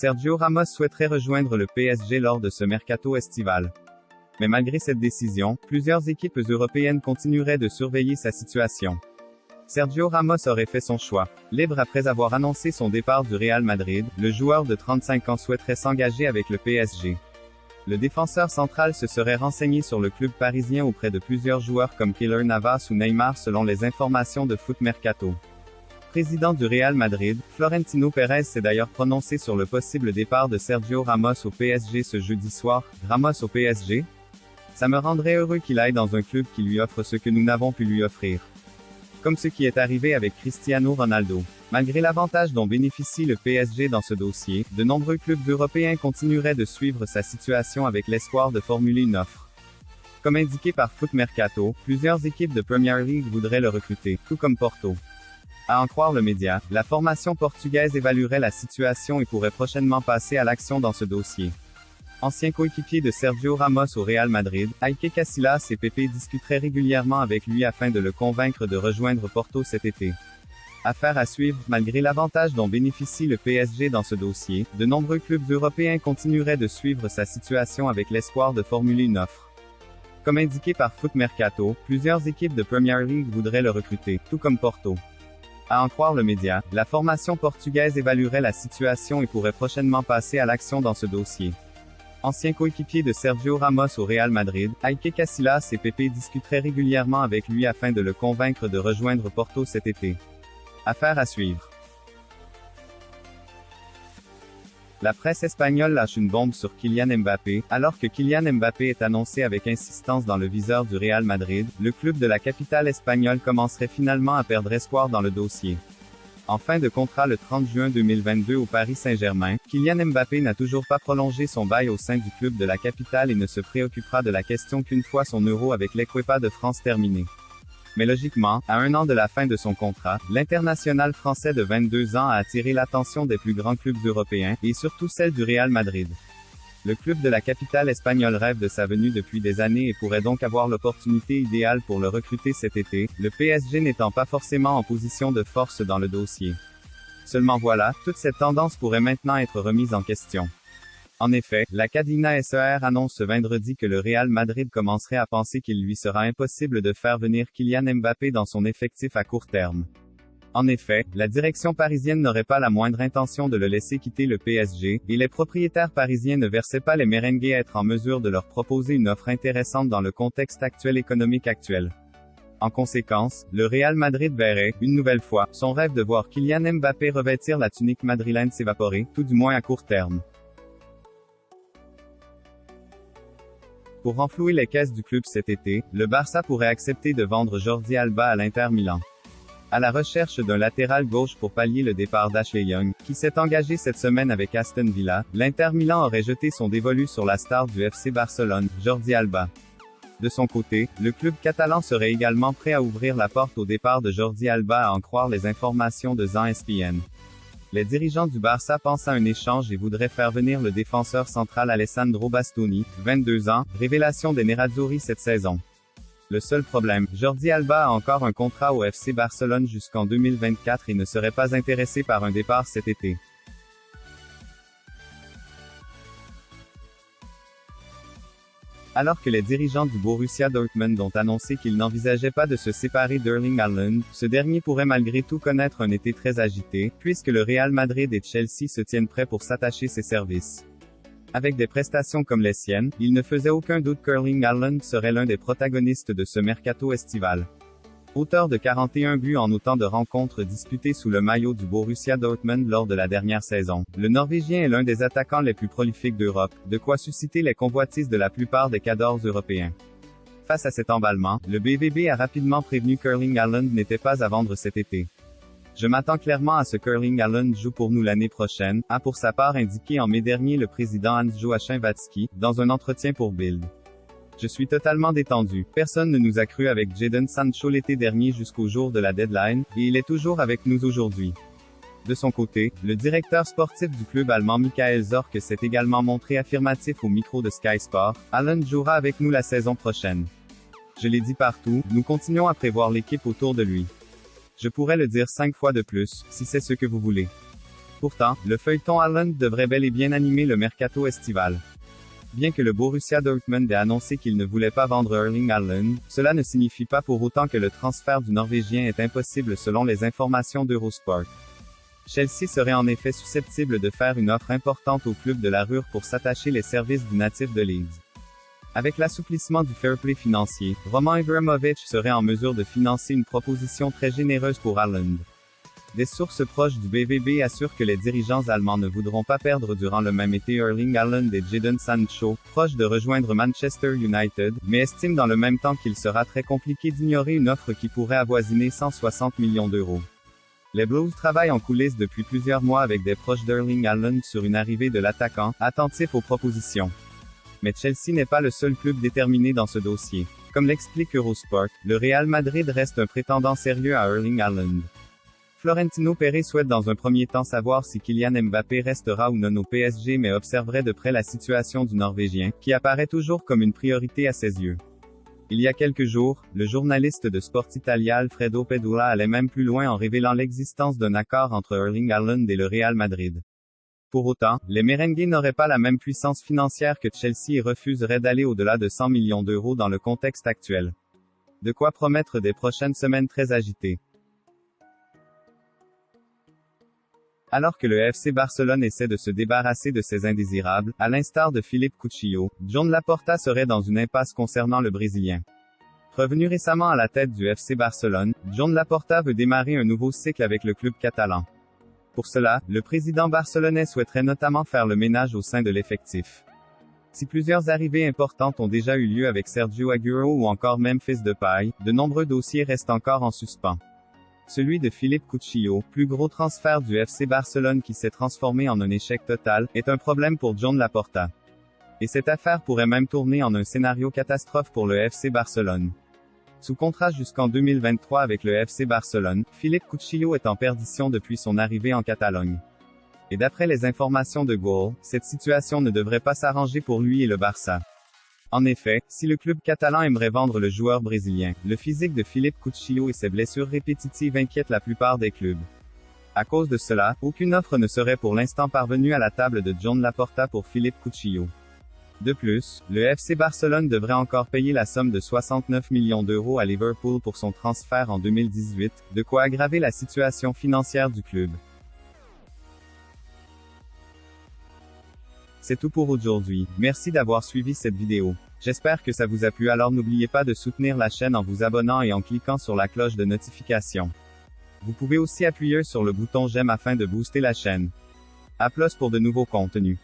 Sergio Ramos souhaiterait rejoindre le PSG lors de ce mercato estival. Mais malgré cette décision, plusieurs équipes européennes continueraient de surveiller sa situation. Sergio Ramos aurait fait son choix. Libre après avoir annoncé son départ du Real Madrid, le joueur de 35 ans souhaiterait s'engager avec le PSG. Le défenseur central se serait renseigné sur le club parisien auprès de plusieurs joueurs comme Keylor Navas ou Neymar selon les informations de Foot Mercato. Président du Real Madrid, Florentino Pérez s'est d'ailleurs prononcé sur le possible départ de Sergio Ramos au PSG ce jeudi soir. Ramos au PSG? Ça me rendrait heureux qu'il aille dans un club qui lui offre ce que nous n'avons pu lui offrir. Comme ce qui est arrivé avec Cristiano Ronaldo. Malgré l'avantage dont bénéficie le PSG dans ce dossier, de nombreux clubs européens continueraient de suivre sa situation avec l'espoir de formuler une offre. Comme indiqué par Foot Mercato, plusieurs équipes de Premier League voudraient le recruter, tout comme Porto. À en croire le média, la formation portugaise évaluerait la situation et pourrait prochainement passer à l'action dans ce dossier. Ancien coéquipier de Sergio Ramos au Real Madrid, Iker Casillas et Pepe discuteraient régulièrement avec lui afin de le convaincre de rejoindre Porto cet été. Affaire à suivre, malgré l'avantage dont bénéficie le PSG dans ce dossier, de nombreux clubs européens continueraient de suivre sa situation avec l'espoir de formuler une offre. Comme indiqué par Foot Mercato, plusieurs équipes de Premier League voudraient le recruter, tout comme Porto. À en croire le média, la formation portugaise évaluerait la situation et pourrait prochainement passer à l'action dans ce dossier. Ancien coéquipier de Sergio Ramos au Real Madrid, Iker Casillas et Pepe discuteraient régulièrement avec lui afin de le convaincre de rejoindre Porto cet été. Affaire à suivre. La presse espagnole lâche une bombe sur Kylian Mbappé. Alors que Kylian Mbappé est annoncé avec insistance dans le viseur du Real Madrid, le club de la capitale espagnole commencerait finalement à perdre espoir dans le dossier. En fin de contrat le 30 juin 2022 au Paris Saint-Germain, Kylian Mbappé n'a toujours pas prolongé son bail au sein du club de la capitale et ne se préoccupera de la question qu'une fois son Euro avec l'Equipa de France terminé. Mais logiquement, à un an de la fin de son contrat, l'international français de 22 ans a attiré l'attention des plus grands clubs européens, et surtout celle du Real Madrid. Le club de la capitale espagnole rêve de sa venue depuis des années et pourrait donc avoir l'opportunité idéale pour le recruter cet été, le PSG n'étant pas forcément en position de force dans le dossier. Seulement voilà, toute cette tendance pourrait maintenant être remise en question. En effet, la Cadena SER annonce ce vendredi que le Real Madrid commencerait à penser qu'il lui sera impossible de faire venir Kylian Mbappé dans son effectif à court terme. En effet, la direction parisienne n'aurait pas la moindre intention de le laisser quitter le PSG, et les propriétaires parisiens ne versaient pas les merengues à être en mesure de leur proposer une offre intéressante dans le contexte économique actuel. En conséquence, le Real Madrid verrait, une nouvelle fois, son rêve de voir Kylian Mbappé revêtir la tunique madrilène s'évaporer, tout du moins à court terme. Pour renflouer les caisses du club cet été, le Barça pourrait accepter de vendre Jordi Alba à l'Inter Milan. À la recherche d'un latéral gauche pour pallier le départ d'Ashley Young, qui s'est engagé cette semaine avec Aston Villa, l'Inter Milan aurait jeté son dévolu sur la star du FC Barcelone, Jordi Alba. De son côté, le club catalan serait également prêt à ouvrir la porte au départ de Jordi Alba à en croire les informations de ESPN. Les dirigeants du Barça pensent à un échange et voudraient faire venir le défenseur central Alessandro Bastoni, 22 ans, révélation des Nerazzurri cette saison. Le seul problème, Jordi Alba a encore un contrat au FC Barcelone jusqu'en 2024 et ne serait pas intéressé par un départ cet été. Alors que les dirigeants du Borussia Dortmund ont annoncé qu'ils n'envisageaient pas de se séparer d'Erling Haaland, ce dernier pourrait malgré tout connaître un été très agité, puisque le Real Madrid et Chelsea se tiennent prêts pour s'attacher ses services. Avec des prestations comme les siennes, il ne faisait aucun doute qu'Erling Haaland serait l'un des protagonistes de ce mercato estival. Auteur de 41 buts en autant de rencontres disputées sous le maillot du Borussia Dortmund lors de la dernière saison, le Norvégien est l'un des attaquants les plus prolifiques d'Europe, de quoi susciter les convoitises de la plupart des cadors européens. Face à cet emballement, le BVB a rapidement prévenu qu'Erling Haaland n'était pas à vendre cet été. Je m'attends clairement à ce qu'Erling Haaland joue pour nous l'année prochaine, a pour sa part indiqué en mai dernier le président Hans-Joachim Watzke, dans un entretien pour Bild. Je suis totalement détendu. Personne ne nous a cru avec Jadon Sancho l'été dernier jusqu'au jour de la deadline, et il est toujours avec nous aujourd'hui. De son côté, le directeur sportif du club allemand Michael Zorc s'est également montré affirmatif au micro de Sky Sport. Haaland jouera avec nous la saison prochaine. Je l'ai dit partout, nous continuons à prévoir l'équipe autour de lui. Je pourrais le dire 5 fois de plus, si c'est ce que vous voulez. Pourtant, le feuilleton Haaland devrait bel et bien animer le mercato estival. Bien que le Borussia Dortmund ait annoncé qu'il ne voulait pas vendre Erling Haaland, cela ne signifie pas pour autant que le transfert du Norvégien est impossible selon les informations d'Eurosport. Chelsea serait en effet susceptible de faire une offre importante au club de la Ruhr pour s'attacher les services du natif de Leeds. Avec l'assouplissement du fair play financier, Roman Abramovich serait en mesure de financer une proposition très généreuse pour Haaland. Des sources proches du BVB assurent que les dirigeants allemands ne voudront pas perdre durant le même été Erling Haaland et Jadon Sancho, proches de rejoindre Manchester United, mais estiment dans le même temps qu'il sera très compliqué d'ignorer une offre qui pourrait avoisiner 160 millions d'euros. Les Blues travaillent en coulisses depuis plusieurs mois avec des proches d'Erling Haaland sur une arrivée de l'attaquant, attentif aux propositions. Mais Chelsea n'est pas le seul club déterminé dans ce dossier. Comme l'explique Eurosport, le Real Madrid reste un prétendant sérieux à Erling Haaland. Florentino Pérez souhaite dans un premier temps savoir si Kylian Mbappé restera ou non au PSG mais observerait de près la situation du Norvégien, qui apparaît toujours comme une priorité à ses yeux. Il y a quelques jours, le journaliste de Sport Italia Alfredo Pedula allait même plus loin en révélant l'existence d'un accord entre Erling Haaland et le Real Madrid. Pour autant, les Merengues n'auraient pas la même puissance financière que Chelsea et refuseraient d'aller au-delà de 100 millions d'euros dans le contexte actuel. De quoi promettre des prochaines semaines très agitées. Alors que le FC Barcelone essaie de se débarrasser de ses indésirables, à l'instar de Philippe Coutinho, Joan Laporta serait dans une impasse concernant le Brésilien. Revenu récemment à la tête du FC Barcelone, Joan Laporta veut démarrer un nouveau cycle avec le club catalan. Pour cela, le président barcelonais souhaiterait notamment faire le ménage au sein de l'effectif. Si plusieurs arrivées importantes ont déjà eu lieu avec Sergio Aguero ou encore Memphis Depay, de nombreux dossiers restent encore en suspens. Celui de Philippe Coutinho, plus gros transfert du FC Barcelone qui s'est transformé en un échec total, est un problème pour Joan Laporta. Et cette affaire pourrait même tourner en un scénario catastrophe pour le FC Barcelone. Sous contrat jusqu'en 2023 avec le FC Barcelone, Philippe Coutinho est en perdition depuis son arrivée en Catalogne. Et d'après les informations de Goal, cette situation ne devrait pas s'arranger pour lui et le Barça. En effet, si le club catalan aimerait vendre le joueur brésilien, le physique de Philippe Coutinho et ses blessures répétitives inquiètent la plupart des clubs. À cause de cela, aucune offre ne serait pour l'instant parvenue à la table de Joan Laporta pour Philippe Coutinho. De plus, le FC Barcelone devrait encore payer la somme de 69 millions d'euros à Liverpool pour son transfert en 2018, de quoi aggraver la situation financière du club. C'est tout pour aujourd'hui, merci d'avoir suivi cette vidéo. J'espère que ça vous a plu, alors n'oubliez pas de soutenir la chaîne en vous abonnant et en cliquant sur la cloche de notification. Vous pouvez aussi appuyer sur le bouton j'aime afin de booster la chaîne. A plus pour de nouveaux contenus.